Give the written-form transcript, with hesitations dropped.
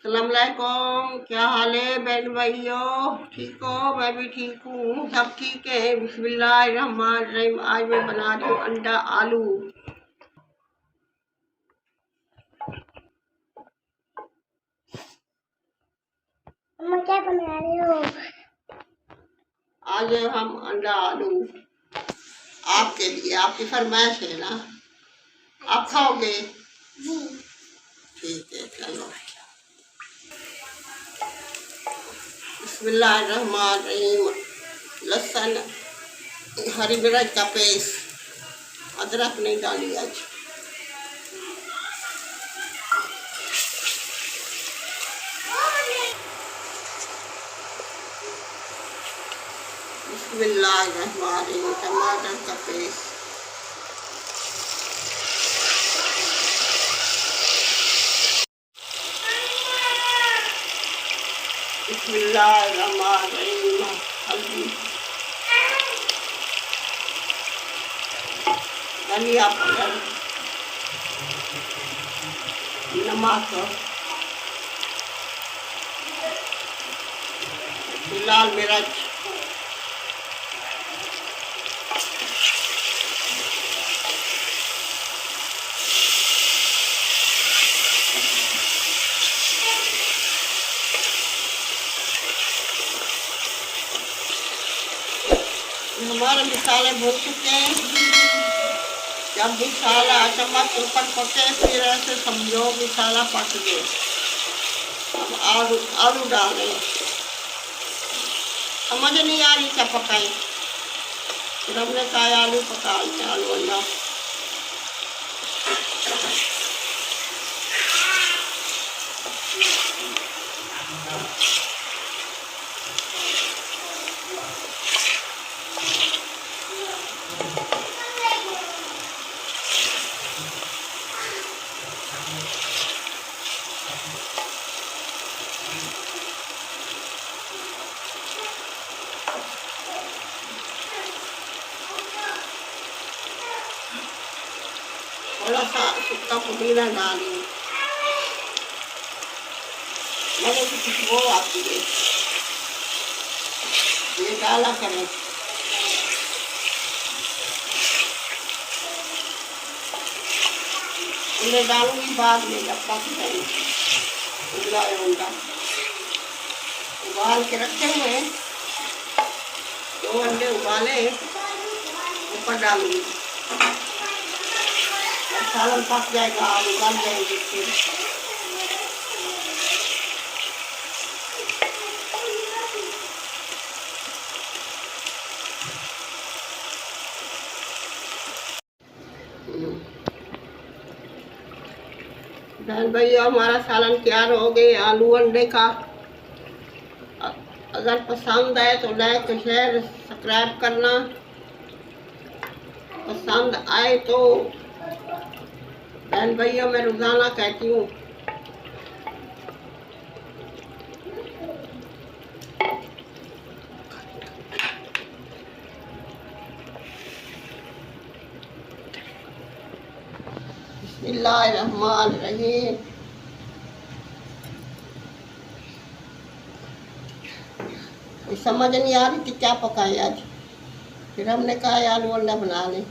सलामकुम, क्या हाल है बहन भाइयों? ठीक हो? मैं भी ठीक हूँ, सब ठीक है। बिस्मिल्लाहिर्रहमानिर्रहीम। आज मैं बना रही हूँ अंडा आलू। मम्मा क्या बना रही हो? आज हम अंडा आलू आपके लिए, आपकी फरमाइश है ना, आप खाओगे? जी। ठीक है, चलो। बिस्मिल्लाहिर्रहमानिर्रहीम। लहसुन, हरी मिर्च का पेस्ट, अदरक नहीं डाली आज। बिस्मिल्लाहिर्रहमानिर्रहीम। टमाटर का पेस्ट, बिस्मिल्लाहिर्रहमानिर्रहीम। हल्दी, धनिया पाउडर, नमक, लाल मिर्च, हमारे मसाले भून चुके हैं। जब मसाला चम्मच ऊपर पके फिर ऐसे समझो मसाला पक गए। अब आलू आलू डालें। समझ नहीं आ रही क्या पकाएं, फिर हमने कहा आलू पका लें, आलू अंडा। थोड़ा सा सूखा पुदीना डाली, मैंने तो खुशबू आती है, ये डाला करें। उन्हें डालूंगी बाद में जब पक जाएंगे। उबला अंडा उबाल के रखे हुए हैं, 2 अंडे उबाले ऊपर डालूंगी। जब सालन पक जाएगा आलू गल जाएंगे फिर। बहन भैया, हमारा सालन तैयार हो गया आलू अंडे का। अगर पसंद आए तो लाइक शेयर सब्सक्राइब करना। पसंद आए तो बहन भैया मैं रोज़ाना कहती हूँ बिस्मिल्लाहिर्रहमानिर्रहीम। समझ नहीं आ रही थी क्या पकाए आज, फिर हमने कहा आलू अंडा बना लें।